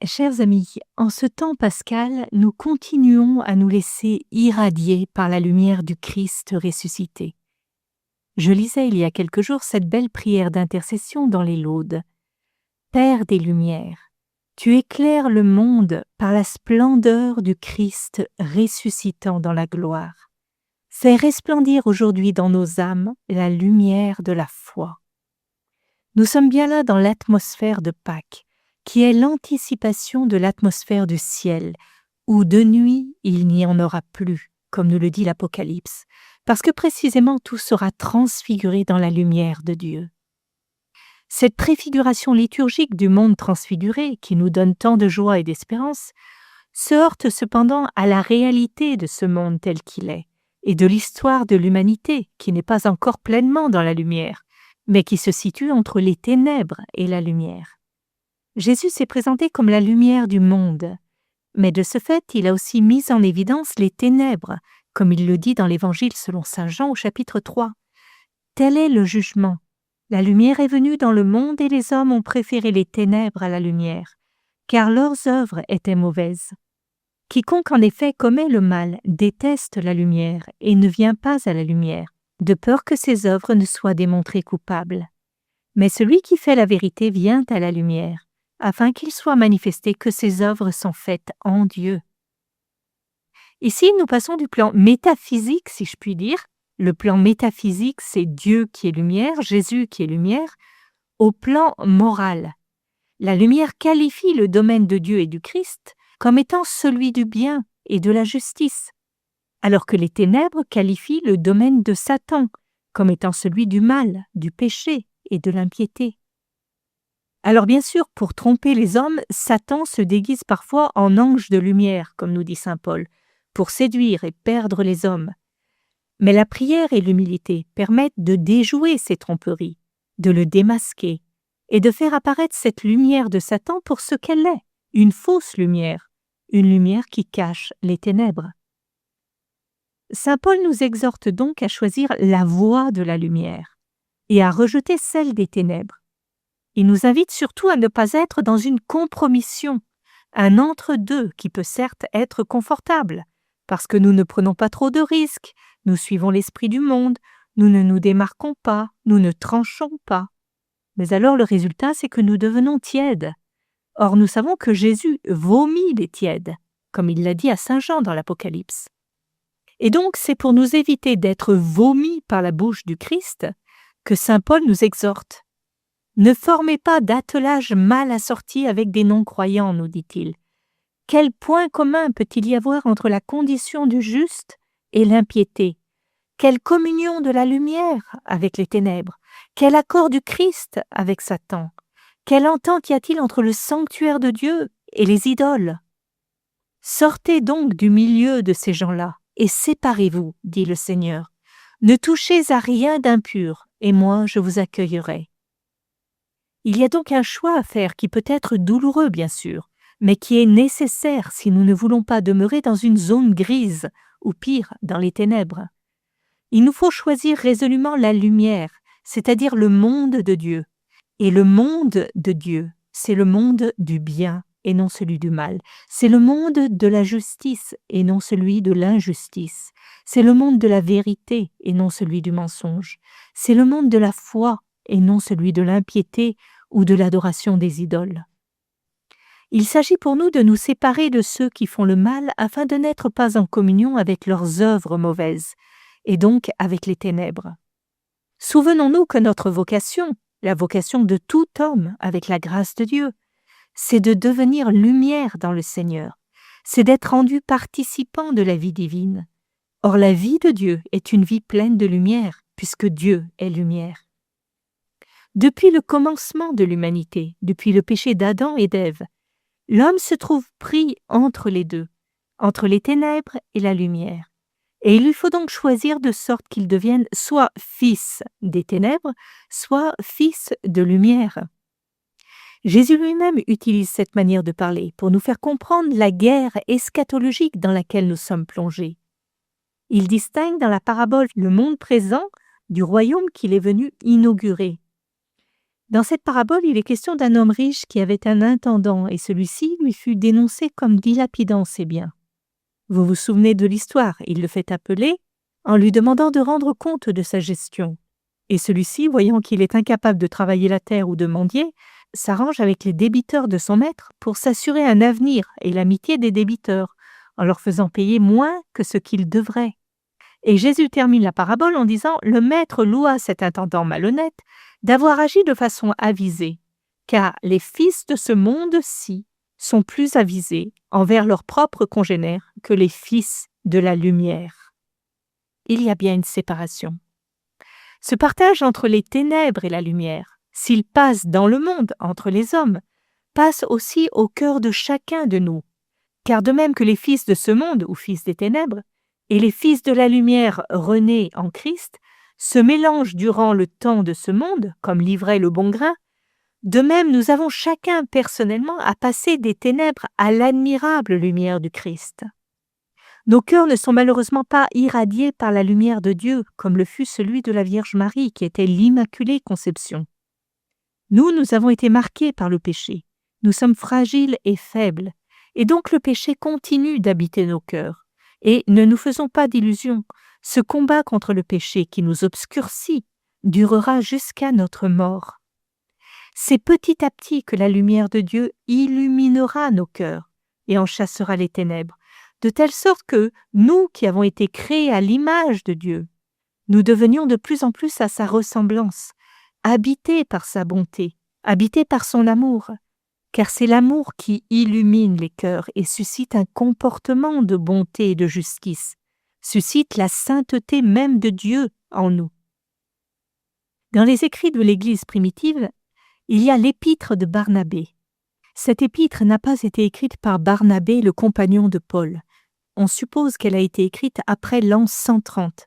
Chers amis, en ce temps pascal, nous continuons à nous laisser irradier par la lumière du Christ ressuscité. Je lisais il y a quelques jours cette belle prière d'intercession dans les Laudes. Père des Lumières, tu éclaires le monde par la splendeur du Christ ressuscitant dans la gloire. Fais resplendir aujourd'hui dans nos âmes la lumière de la foi. Nous sommes bien là dans l'atmosphère de Pâques, qui est l'anticipation de l'atmosphère du ciel, où de nuit il n'y en aura plus, comme nous le dit l'Apocalypse, parce que précisément tout sera transfiguré dans la lumière de Dieu. Cette préfiguration liturgique du monde transfiguré, qui nous donne tant de joie et d'espérance, se heurte cependant à la réalité de ce monde tel qu'il est, et de l'histoire de l'humanité, qui n'est pas encore pleinement dans la lumière, mais qui se situe entre les ténèbres et la lumière. Jésus s'est présenté comme la lumière du monde, mais de ce fait, il a aussi mis en évidence les ténèbres, comme il le dit dans l'Évangile selon saint Jean au chapitre 3. Tel est le jugement. La lumière est venue dans le monde et les hommes ont préféré les ténèbres à la lumière, car leurs œuvres étaient mauvaises. Quiconque en effet commet le mal déteste la lumière et ne vient pas à la lumière, de peur que ses œuvres ne soient démontrées coupables. Mais celui qui fait la vérité vient à la lumière, afin qu'il soit manifesté que ses œuvres sont faites en Dieu. Ici, nous passons du plan métaphysique, si je puis dire. Le plan métaphysique, c'est Dieu qui est lumière, Jésus qui est lumière, au plan moral. La lumière qualifie le domaine de Dieu et du Christ comme étant celui du bien et de la justice, alors que les ténèbres qualifient le domaine de Satan comme étant celui du mal, du péché et de l'impiété. Alors bien sûr, pour tromper les hommes, Satan se déguise parfois en ange de lumière, comme nous dit saint Paul, pour séduire et perdre les hommes. Mais la prière et l'humilité permettent de déjouer ces tromperies, de le démasquer, et de faire apparaître cette lumière de Satan pour ce qu'elle est, une fausse lumière, une lumière qui cache les ténèbres. Saint Paul nous exhorte donc à choisir la voie de la lumière et à rejeter celle des ténèbres. Il nous invite surtout à ne pas être dans une compromission, un entre-deux qui peut certes être confortable, parce que nous ne prenons pas trop de risques, nous suivons l'esprit du monde, nous ne nous démarquons pas, nous ne tranchons pas. Mais alors le résultat, c'est que nous devenons tièdes. Or nous savons que Jésus vomit les tièdes, comme il l'a dit à saint Jean dans l'Apocalypse. Et donc c'est pour nous éviter d'être vomis par la bouche du Christ que saint Paul nous exhorte. Ne formez pas d'attelage mal assorti avec des non-croyants, nous dit-il. Quel point commun peut-il y avoir entre la condition du juste et l'impiété? Quelle communion de la lumière avec les ténèbres? Quel accord du Christ avec Satan? Quelle entente y a-t-il entre le sanctuaire de Dieu et les idoles? Sortez donc du milieu de ces gens-là et séparez-vous, dit le Seigneur. Ne touchez à rien d'impur, et moi je vous accueillerai. Il y a donc un choix à faire qui peut être douloureux, bien sûr, mais qui est nécessaire si nous ne voulons pas demeurer dans une zone grise, ou pire, dans les ténèbres. Il nous faut choisir résolument la lumière, c'est-à-dire le monde de Dieu. Et le monde de Dieu, c'est le monde du bien et non celui du mal. C'est le monde de la justice et non celui de l'injustice. C'est le monde de la vérité et non celui du mensonge. C'est le monde de la foi et non celui de l'impiété ou de l'adoration des idoles. Il s'agit pour nous de nous séparer de ceux qui font le mal afin de n'être pas en communion avec leurs œuvres mauvaises, et donc avec les ténèbres. Souvenons-nous que notre vocation, la vocation de tout homme avec la grâce de Dieu, c'est de devenir lumière dans le Seigneur, c'est d'être rendu participant de la vie divine. Or la vie de Dieu est une vie pleine de lumière, puisque Dieu est lumière. Depuis le commencement de l'humanité, depuis le péché d'Adam et d'Ève, l'homme se trouve pris entre les deux, entre les ténèbres et la lumière. Et il lui faut donc choisir de sorte qu'il devienne soit fils des ténèbres, soit fils de lumière. Jésus lui-même utilise cette manière de parler pour nous faire comprendre la guerre eschatologique dans laquelle nous sommes plongés. Il distingue dans la parabole le monde présent du royaume qu'il est venu inaugurer. Dans cette parabole, il est question d'un homme riche qui avait un intendant et celui-ci lui fut dénoncé comme dilapidant ses biens. Vous vous souvenez de l'histoire, il le fait appeler en lui demandant de rendre compte de sa gestion. Et celui-ci, voyant qu'il est incapable de travailler la terre ou de mendier, s'arrange avec les débiteurs de son maître pour s'assurer un avenir et l'amitié des débiteurs, en leur faisant payer moins que ce qu'ils devraient. Et Jésus termine la parabole en disant « Le maître loua cet intendant malhonnête d'avoir agi de façon avisée, car les fils de ce monde-ci sont plus avisés envers leurs propres congénères que les fils de la lumière. » Il y a bien une séparation. Ce partage entre les ténèbres et la lumière, s'il passe dans le monde entre les hommes, passe aussi au cœur de chacun de nous, car de même que les fils de ce monde ou fils des ténèbres et les fils de la lumière renés en Christ se mélangent durant le temps de ce monde, comme l'ivraie le bon grain, de même nous avons chacun personnellement à passer des ténèbres à l'admirable lumière du Christ. Nos cœurs ne sont malheureusement pas irradiés par la lumière de Dieu, comme le fut celui de la Vierge Marie, qui était l'Immaculée Conception. Nous avons été marqués par le péché. Nous sommes fragiles et faibles, et donc le péché continue d'habiter nos cœurs. Et ne nous faisons pas d'illusions, ce combat contre le péché qui nous obscurcit durera jusqu'à notre mort. C'est petit à petit que la lumière de Dieu illuminera nos cœurs et en chassera les ténèbres, de telle sorte que nous qui avons été créés à l'image de Dieu, nous devenions de plus en plus à sa ressemblance, habités par sa bonté, habités par son amour, car c'est l'amour qui illumine les cœurs et suscite un comportement de bonté et de justice, suscite la sainteté même de Dieu en nous. Dans les écrits de l'Église primitive, il y a l'épître de Barnabé. Cette épître n'a pas été écrite par Barnabé, le compagnon de Paul. On suppose qu'elle a été écrite après l'an 130.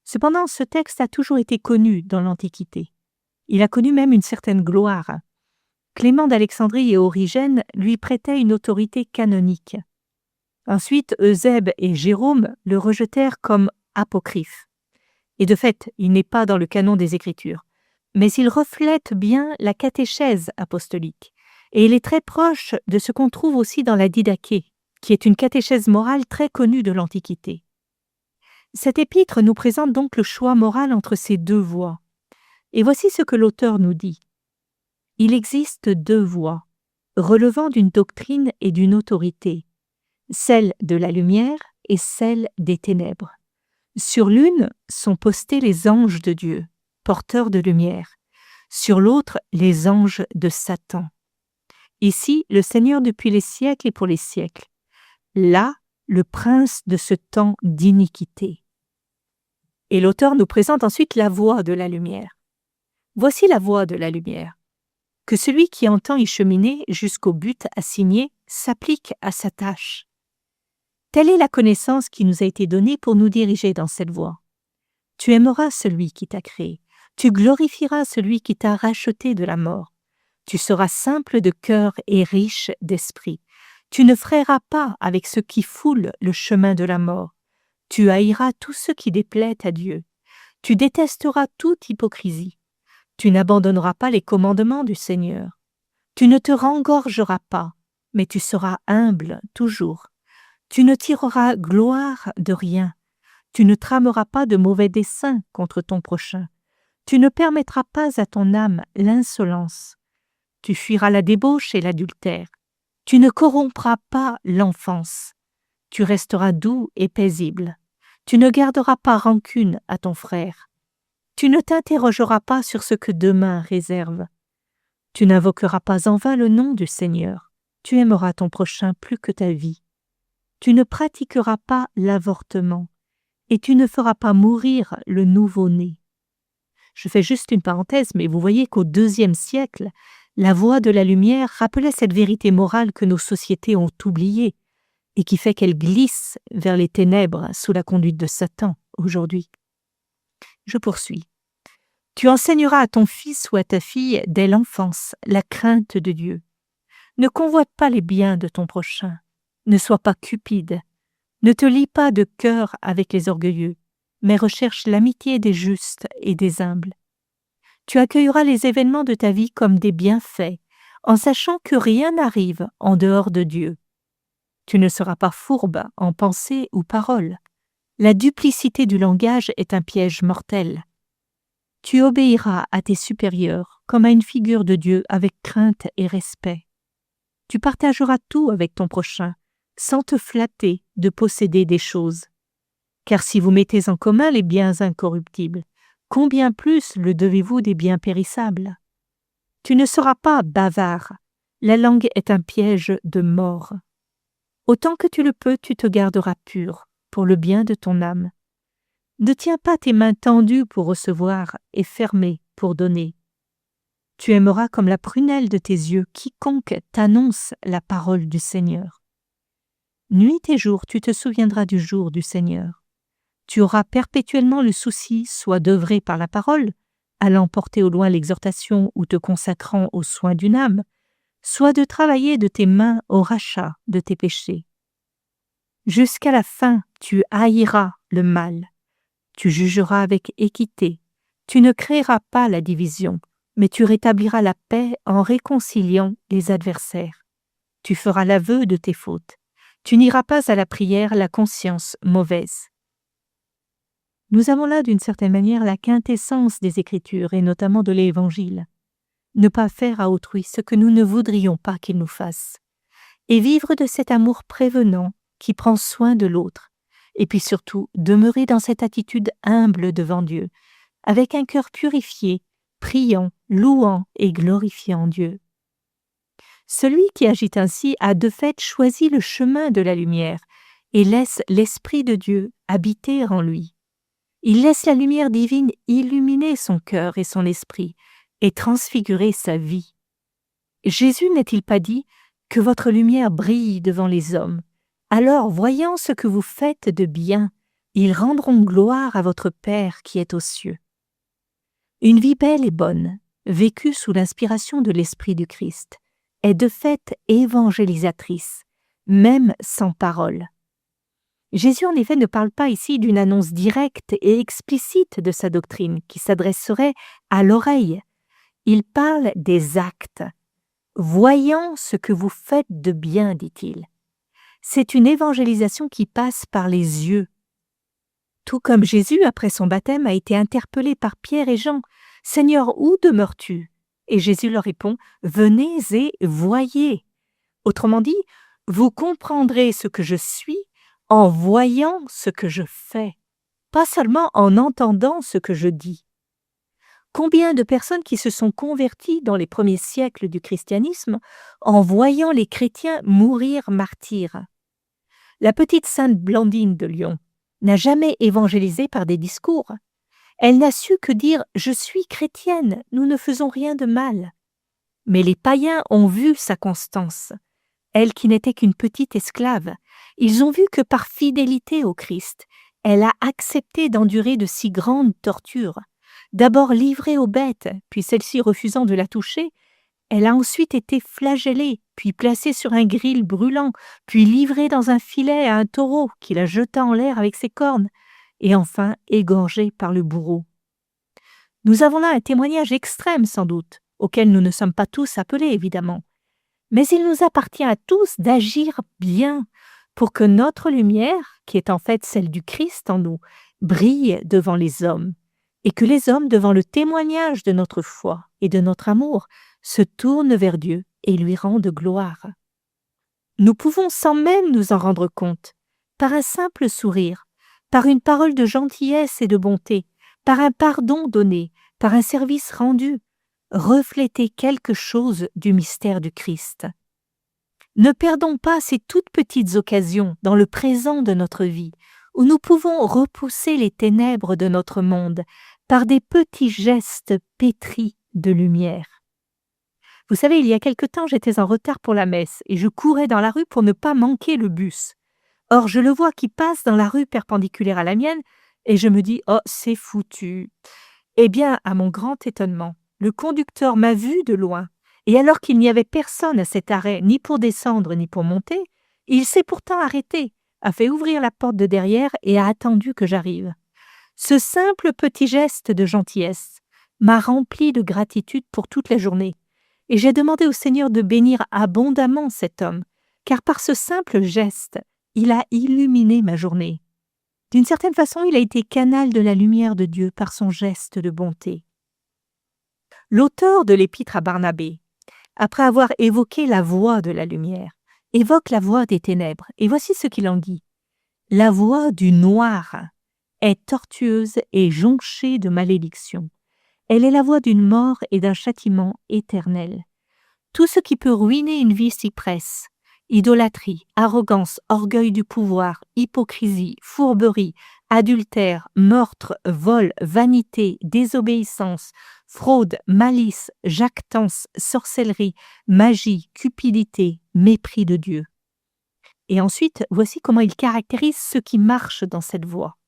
Cependant, ce texte a toujours été connu dans l'Antiquité. Il a connu même une certaine gloire. Clément d'Alexandrie et Origène lui prêtaient une autorité canonique. Ensuite, Eusèbe et Jérôme le rejetèrent comme apocryphe. Et de fait, il n'est pas dans le canon des Écritures. Mais il reflète bien la catéchèse apostolique. Et il est très proche de ce qu'on trouve aussi dans la Didaché, qui est une catéchèse morale très connue de l'Antiquité. Cet épître nous présente donc le choix moral entre ces deux voies. Et voici ce que l'auteur nous dit. Il existe deux voies, relevant d'une doctrine et d'une autorité, celle de la lumière et celle des ténèbres. Sur l'une sont postés les anges de Dieu, porteurs de lumière, sur l'autre les anges de Satan. Ici, le Seigneur depuis les siècles et pour les siècles. Là, le prince de ce temps d'iniquité. Et l'auteur nous présente ensuite la voie de la lumière. Voici la voie de la lumière. Que celui qui entend y cheminer jusqu'au but assigné s'applique à sa tâche. Telle est la connaissance qui nous a été donnée pour nous diriger dans cette voie. Tu aimeras celui qui t'a créé, tu glorifieras celui qui t'a racheté de la mort. Tu seras simple de cœur et riche d'esprit. Tu ne frayeras pas avec ceux qui foulent le chemin de la mort. Tu haïras tout ce qui déplaît à Dieu. Tu détesteras toute hypocrisie. Tu n'abandonneras pas les commandements du Seigneur. Tu ne te rengorgeras pas, mais tu seras humble toujours. Tu ne tireras gloire de rien. Tu ne trameras pas de mauvais desseins contre ton prochain. Tu ne permettras pas à ton âme l'insolence. Tu fuiras la débauche et l'adultère. Tu ne corrompras pas l'enfance. Tu resteras doux et paisible. Tu ne garderas pas rancune à ton frère. Tu ne t'interrogeras pas sur ce que demain réserve. Tu n'invoqueras pas en vain le nom du Seigneur. Tu aimeras ton prochain plus que ta vie. Tu ne pratiqueras pas l'avortement et tu ne feras pas mourir le nouveau-né. Je fais juste une parenthèse, mais vous voyez qu'au IIe siècle, la voie de la lumière rappelait cette vérité morale que nos sociétés ont oubliée et qui fait qu'elle glisse vers les ténèbres sous la conduite de Satan aujourd'hui. Je poursuis. Tu enseigneras à ton fils ou à ta fille dès l'enfance la crainte de Dieu. Ne convoite pas les biens de ton prochain. Ne sois pas cupide. Ne te lie pas de cœur avec les orgueilleux, mais recherche l'amitié des justes et des humbles. Tu accueilleras les événements de ta vie comme des bienfaits, en sachant que rien n'arrive en dehors de Dieu. Tu ne seras pas fourbe en pensée ou parole. La duplicité du langage est un piège mortel. Tu obéiras à tes supérieurs comme à une figure de Dieu avec crainte et respect. Tu partageras tout avec ton prochain, sans te flatter de posséder des choses. Car si vous mettez en commun les biens incorruptibles, combien plus le devez-vous des biens périssables? Tu ne seras pas bavard. La langue est un piège de mort. Autant que tu le peux, tu te garderas pur pour le bien de ton âme. Ne tiens pas tes mains tendues pour recevoir et fermées pour donner. Tu aimeras comme la prunelle de tes yeux quiconque t'annonce la parole du Seigneur. Nuit et jour, tu te souviendras du jour du Seigneur. Tu auras perpétuellement le souci soit d'œuvrer par la parole, allant porter au loin l'exhortation ou te consacrant aux soins d'une âme, soit de travailler de tes mains au rachat de tes péchés. Jusqu'à la fin, tu haïras le mal. Tu jugeras avec équité. Tu ne créeras pas la division, mais tu rétabliras la paix en réconciliant les adversaires. Tu feras l'aveu de tes fautes. Tu n'iras pas à la prière la conscience mauvaise. Nous avons là d'une certaine manière la quintessence des Écritures et notamment de l'Évangile. Ne pas faire à autrui ce que nous ne voudrions pas qu'il nous fasse. Et vivre de cet amour prévenant qui prend soin de l'autre. Et puis surtout, demeurer dans cette attitude humble devant Dieu, avec un cœur purifié, priant, louant et glorifiant Dieu. Celui qui agit ainsi a de fait choisi le chemin de la lumière et laisse l'Esprit de Dieu habiter en lui. Il laisse la lumière divine illuminer son cœur et son esprit et transfigurer sa vie. Jésus n'a-t-il pas dit « Que votre lumière brille devant les hommes » alors, voyant ce que vous faites de bien, ils rendront gloire à votre Père qui est aux cieux. Une vie belle et bonne, vécue sous l'inspiration de l'Esprit du Christ, est de fait évangélisatrice, même sans parole. Jésus en effet ne parle pas ici d'une annonce directe et explicite de sa doctrine qui s'adresserait à l'oreille. Il parle des actes. Voyant ce que vous faites de bien, dit-il. C'est une évangélisation qui passe par les yeux. Tout comme Jésus, après son baptême, a été interpellé par Pierre et Jean. « Seigneur, où demeures-tu » Et Jésus leur répond « Venez et voyez ». Autrement dit, vous comprendrez ce que je suis en voyant ce que je fais, pas seulement en entendant ce que je dis. Combien de personnes qui se sont converties dans les premiers siècles du christianisme en voyant les chrétiens mourir martyrs. La petite sainte Blandine de Lyon n'a jamais évangélisé par des discours. Elle n'a su que dire « Je suis chrétienne, nous ne faisons rien de mal ». Mais les païens ont vu sa constance. Elle qui n'était qu'une petite esclave, ils ont vu que par fidélité au Christ, elle a accepté d'endurer de si grandes tortures. D'abord livrée aux bêtes, puis celles-ci refusant de la toucher, elle a ensuite été flagellée, puis placée sur un gril brûlant, puis livrée dans un filet à un taureau qui la jeta en l'air avec ses cornes, et enfin égorgée par le bourreau. Nous avons là un témoignage extrême sans doute, auquel nous ne sommes pas tous appelés évidemment. Mais il nous appartient à tous d'agir bien pour que notre lumière, qui est en fait celle du Christ en nous, brille devant les hommes, et que les hommes, devant le témoignage de notre foi et de notre amour, se tournent vers Dieu et lui rendent gloire. Nous pouvons sans même nous en rendre compte, par un simple sourire, par une parole de gentillesse et de bonté, par un pardon donné, par un service rendu, refléter quelque chose du mystère du Christ. Ne perdons pas ces toutes petites occasions dans le présent de notre vie, où nous pouvons repousser les ténèbres de notre monde par des petits gestes pétris de lumière. Vous savez, il y a quelque temps, j'étais en retard pour la messe et je courais dans la rue pour ne pas manquer le bus. Or, je le vois qui passe dans la rue perpendiculaire à la mienne et je me dis « Oh, c'est foutu !» Eh bien, à mon grand étonnement, le conducteur m'a vu de loin et alors qu'il n'y avait personne à cet arrêt, ni pour descendre ni pour monter, il s'est pourtant arrêté, a fait ouvrir la porte de derrière et a attendu que j'arrive. Ce simple petit geste de gentillesse m'a rempli de gratitude pour toute la journée, et j'ai demandé au Seigneur de bénir abondamment cet homme, car par ce simple geste, il a illuminé ma journée. D'une certaine façon, il a été canal de la lumière de Dieu par son geste de bonté. L'auteur de l'épître à Barnabé, après avoir évoqué la voie de la lumière, évoque la voie des ténèbres, et voici ce qu'il en dit. La voie du noir est tortueuse et jonchée de malédictions. Elle est la voie d'une mort et d'un châtiment éternel. Tout ce qui peut ruiner une vie s'y presse. Idolâtrie, arrogance, orgueil du pouvoir, hypocrisie, fourberie, adultère, meurtre, vol, vanité, désobéissance, fraude, malice, jactance, sorcellerie, magie, cupidité, mépris de Dieu. Et ensuite, voici comment il caractérise ceux qui marchent dans cette voie.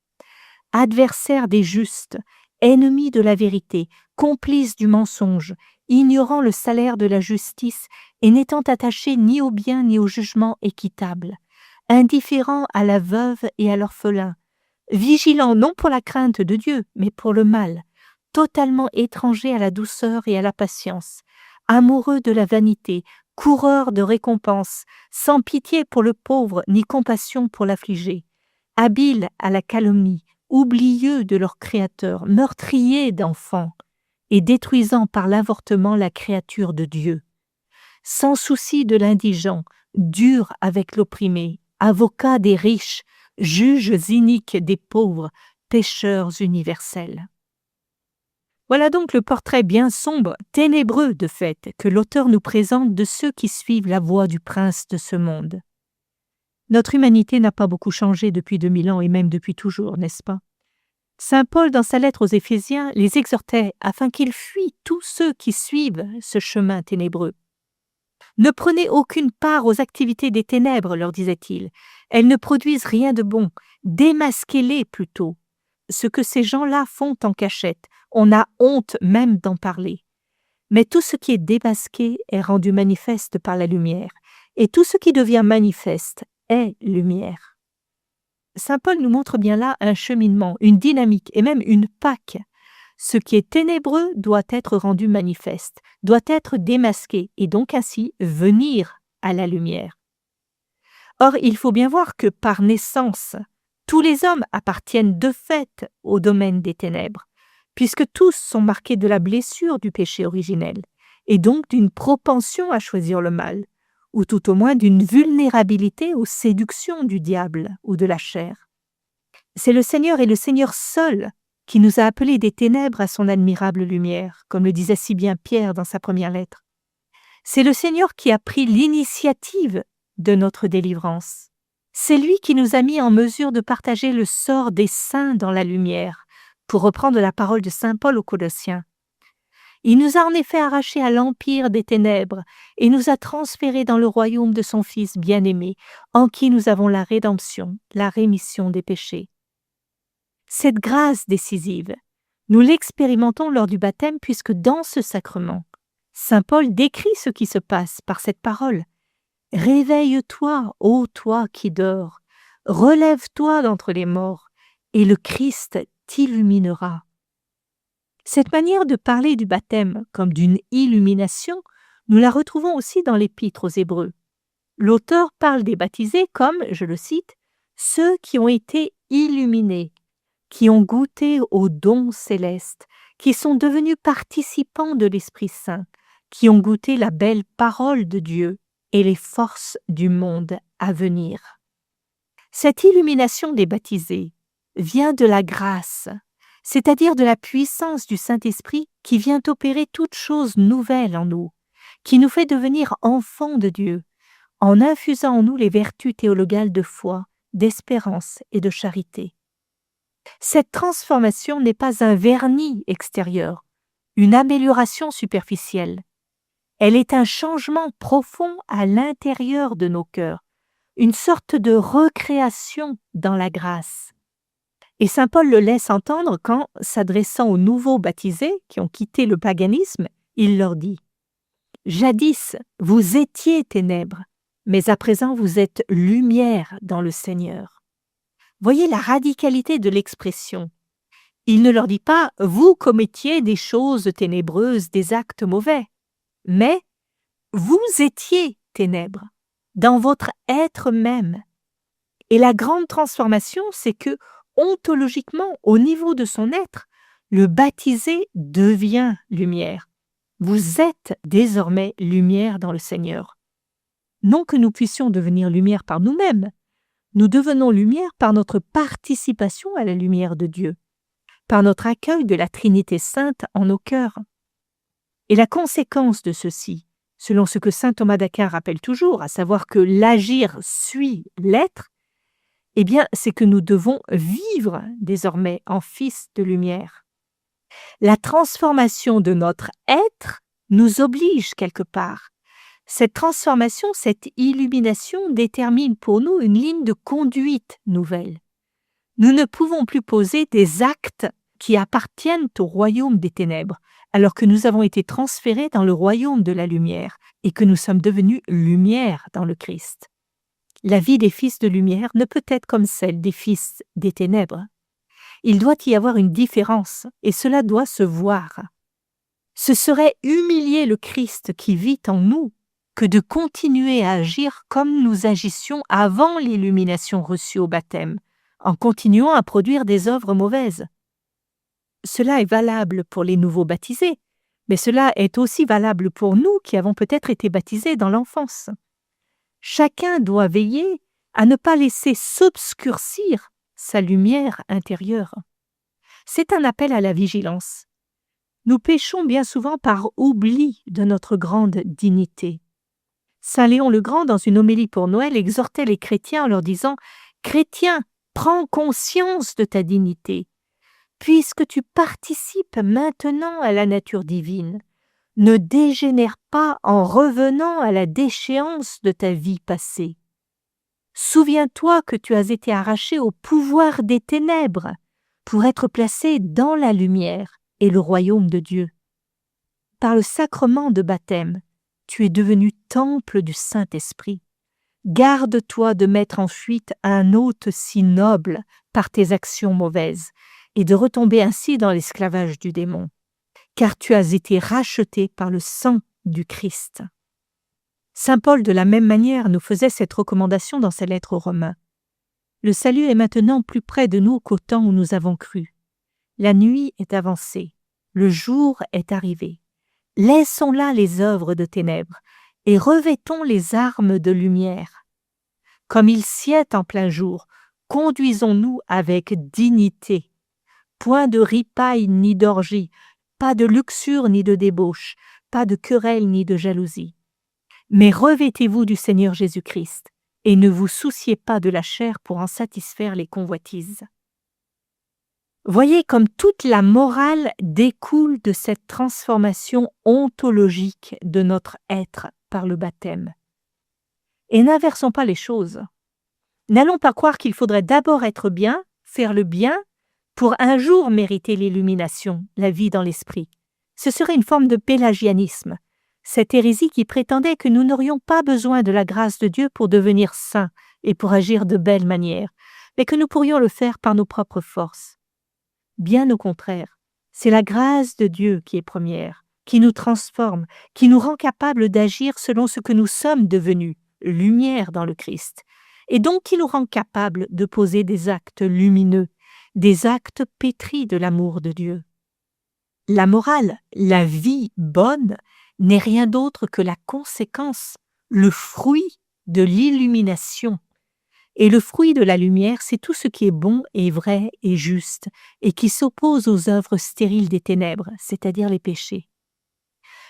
Adversaires des justes, ennemis de la vérité, complices du mensonge, ignorant le salaire de la justice et n'étant attachés ni au bien ni au jugement équitable, indifférents à la veuve et à l'orphelin, vigilants non pour la crainte de Dieu, mais pour le mal, totalement étrangers à la douceur et à la patience, amoureux de la vanité, coureurs de récompenses, sans pitié pour le pauvre ni compassion pour l'affligé, habiles à la calomnie, oublieux de leur Créateur, meurtriers d'enfants, et détruisant par l'avortement la créature de Dieu. Sans souci de l'indigent, durs avec l'opprimé, avocats des riches, juges iniques des pauvres, pécheurs universels. Voilà donc le portrait bien sombre, ténébreux de fait, que l'auteur nous présente de ceux qui suivent la voie du prince de ce monde. Notre humanité n'a pas beaucoup changé depuis 2000 ans et même depuis toujours, n'est-ce pas? Saint Paul, dans sa lettre aux Éphésiens, les exhortait afin qu'ils fuient tous ceux qui suivent ce chemin ténébreux. Ne prenez aucune part aux activités des ténèbres, leur disait-il. Elles ne produisent rien de bon. Démasquez-les plutôt. Ce que ces gens-là font en cachette, on a honte même d'en parler. Mais tout ce qui est démasqué est rendu manifeste par la lumière, et tout ce qui devient manifeste est lumière. Saint Paul nous montre bien là un cheminement, une dynamique et même une Pâque. Ce qui est ténébreux doit être rendu manifeste, doit être démasqué et donc ainsi venir à la lumière. Or, il faut bien voir que par naissance, tous les hommes appartiennent de fait au domaine des ténèbres, puisque tous sont marqués de la blessure du péché originel et donc d'une propension à choisir le mal, ou tout au moins d'une vulnérabilité aux séductions du diable ou de la chair. C'est le Seigneur et le Seigneur seul qui nous a appelés des ténèbres à son admirable lumière, comme le disait si bien Pierre dans sa première lettre. C'est le Seigneur qui a pris l'initiative de notre délivrance. C'est lui qui nous a mis en mesure de partager le sort des saints dans la lumière, pour reprendre la parole de saint Paul aux Colossiens. Il nous a en effet arrachés à l'empire des ténèbres et nous a transférés dans le royaume de son Fils bien-aimé, en qui nous avons la rédemption, la rémission des péchés. Cette grâce décisive, nous l'expérimentons lors du baptême puisque dans ce sacrement, saint Paul décrit ce qui se passe par cette parole. « Réveille-toi, ô toi qui dors, relève-toi d'entre les morts, et le Christ t'illuminera. » Cette manière de parler du baptême comme d'une illumination, nous la retrouvons aussi dans l'Épître aux Hébreux. L'auteur parle des baptisés comme, je le cite, « ceux qui ont été illuminés, qui ont goûté aux dons célestes, qui sont devenus participants de l'Esprit Saint, qui ont goûté la belle parole de Dieu et les forces du monde à venir. » Cette illumination des baptisés vient de la grâce, c'est-à-dire de la puissance du Saint-Esprit qui vient opérer toute chose nouvelle en nous, qui nous fait devenir enfants de Dieu, en infusant en nous les vertus théologales de foi, d'espérance et de charité. Cette transformation n'est pas un vernis extérieur, une amélioration superficielle. Elle est un changement profond à l'intérieur de nos cœurs, une sorte de recréation dans la grâce. Et saint Paul le laisse entendre quand, s'adressant aux nouveaux baptisés qui ont quitté le paganisme, il leur dit « Jadis, vous étiez ténèbres, mais à présent vous êtes lumière dans le Seigneur. » Voyez la radicalité de l'expression. Il ne leur dit pas « vous commettiez des choses ténébreuses, des actes mauvais », mais « vous étiez ténèbres, dans votre être même ». Et la grande transformation, c'est que, ontologiquement, au niveau de son être, le baptisé devient lumière. Vous êtes désormais lumière dans le Seigneur. Non que nous puissions devenir lumière par nous-mêmes, nous devenons lumière par notre participation à la lumière de Dieu, par notre accueil de la Trinité sainte en nos cœurs. Et la conséquence de ceci, selon ce que saint Thomas d'Aquin rappelle toujours, à savoir que l'agir suit l'être, eh bien, c'est que nous devons vivre désormais en fils de lumière. La transformation de notre être nous oblige quelque part. Cette transformation, cette illumination détermine pour nous une ligne de conduite nouvelle. Nous ne pouvons plus poser des actes qui appartiennent au royaume des ténèbres, alors que nous avons été transférés dans le royaume de la lumière et que nous sommes devenus lumière dans le Christ. La vie des fils de lumière ne peut être comme celle des fils des ténèbres. Il doit y avoir une différence, et cela doit se voir. Ce serait humilier le Christ qui vit en nous que de continuer à agir comme nous agissions avant l'illumination reçue au baptême, en continuant à produire des œuvres mauvaises. Cela est valable pour les nouveaux baptisés, mais cela est aussi valable pour nous qui avons peut-être été baptisés dans l'enfance. Chacun doit veiller à ne pas laisser s'obscurcir sa lumière intérieure. C'est un appel à la vigilance. Nous péchons bien souvent par oubli de notre grande dignité. Saint Léon le Grand, dans une homélie pour Noël, exhortait les chrétiens en leur disant « Chrétien, prends conscience de ta dignité, puisque tu participes maintenant à la nature divine. Ne dégénère pas en revenant à la déchéance de ta vie passée. Souviens-toi que tu as été arraché au pouvoir des ténèbres pour être placé dans la lumière et le royaume de Dieu. Par le sacrement de baptême, tu es devenu temple du Saint-Esprit. Garde-toi de mettre en fuite un hôte si noble par tes actions mauvaises et de retomber ainsi dans l'esclavage du démon, car tu as été racheté par le sang du Christ. Saint Paul, de la même manière, nous faisait cette recommandation dans sa lettre aux Romains. Le salut est maintenant plus près de nous qu'au temps où nous avons cru. La nuit est avancée, le jour est arrivé. Laissons là les œuvres de ténèbres et revêtons les armes de lumière. Comme il sied en plein jour, conduisons-nous avec dignité. Point de ripaille ni d'orgie, pas de luxure ni de débauche, pas de querelle ni de jalousie. Mais revêtez-vous du Seigneur Jésus-Christ et ne vous souciez pas de la chair pour en satisfaire les convoitises. Voyez comme toute la morale découle de cette transformation ontologique de notre être par le baptême. Et n'inversons pas les choses. N'allons pas croire qu'il faudrait d'abord être bien, faire le bien, pour un jour mériter l'illumination, la vie dans l'esprit. Ce serait une forme de pélagianisme, cette hérésie qui prétendait que nous n'aurions pas besoin de la grâce de Dieu pour devenir saints et pour agir de belle manière, mais que nous pourrions le faire par nos propres forces. Bien au contraire, c'est la grâce de Dieu qui est première, qui nous transforme, qui nous rend capables d'agir selon ce que nous sommes devenus, lumière dans le Christ, et donc qui nous rend capables de poser des actes lumineux, des actes pétris de l'amour de Dieu. La morale, la vie bonne, n'est rien d'autre que la conséquence, le fruit de l'illumination. Et le fruit de la lumière, c'est tout ce qui est bon et vrai et juste, et qui s'oppose aux œuvres stériles des ténèbres, c'est-à-dire les péchés.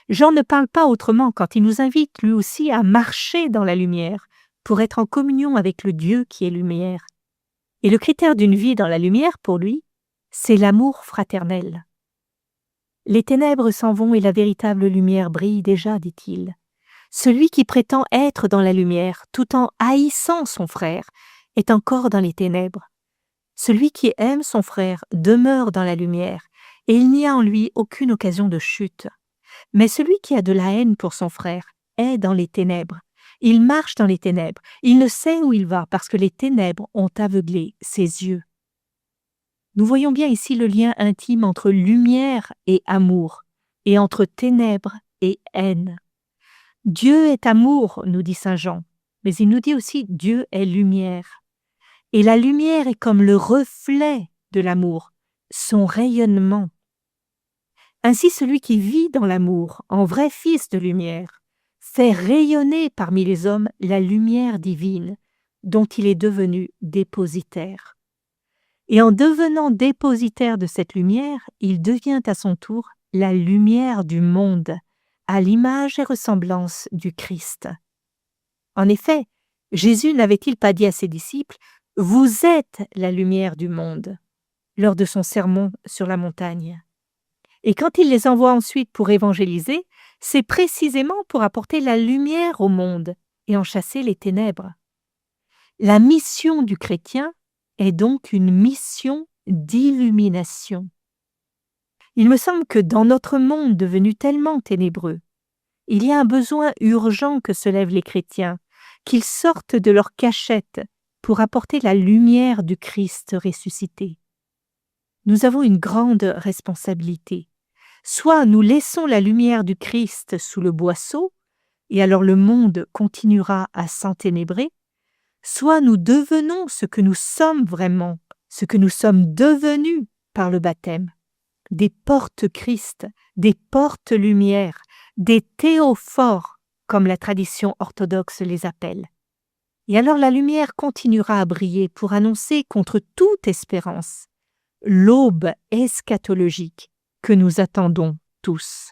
Jean ne parle pas autrement quand il nous invite lui aussi à marcher dans la lumière, pour être en communion avec le Dieu qui est lumière. Et le critère d'une vie dans la lumière, pour lui, c'est l'amour fraternel. Les ténèbres s'en vont et la véritable lumière brille déjà, dit-il. Celui qui prétend être dans la lumière, tout en haïssant son frère, est encore dans les ténèbres. Celui qui aime son frère demeure dans la lumière, et il n'y a en lui aucune occasion de chute. Mais celui qui a de la haine pour son frère est dans les ténèbres. Il marche dans les ténèbres. Il ne sait où il va parce que les ténèbres ont aveuglé ses yeux. Nous voyons bien ici le lien intime entre lumière et amour, et entre ténèbres et haine. Dieu est amour, nous dit saint Jean, mais il nous dit aussi Dieu est lumière. Et la lumière est comme le reflet de l'amour, son rayonnement. Ainsi celui qui vit dans l'amour, en vrai fils de lumière, fait rayonner parmi les hommes la lumière divine dont il est devenu dépositaire. Et en devenant dépositaire de cette lumière, il devient à son tour la lumière du monde, à l'image et ressemblance du Christ. En effet, Jésus n'avait-il pas dit à ses disciples « Vous êtes la lumière du monde » lors de son sermon sur la montagne. Et quand il les envoie ensuite pour évangéliser, c'est précisément pour apporter la lumière au monde et en chasser les ténèbres. La mission du chrétien est donc une mission d'illumination. Il me semble que dans notre monde devenu tellement ténébreux, il y a un besoin urgent que se lèvent les chrétiens, qu'ils sortent de leur cachette pour apporter la lumière du Christ ressuscité. Nous avons une grande responsabilité. Soit nous laissons la lumière du Christ sous le boisseau, et alors le monde continuera à s'enténébrer, soit nous devenons ce que nous sommes vraiment, ce que nous sommes devenus par le baptême, des portes-Christ, des portes-lumière, des théophores, comme la tradition orthodoxe les appelle. Et alors la lumière continuera à briller pour annoncer contre toute espérance l'aube eschatologique que nous attendons tous.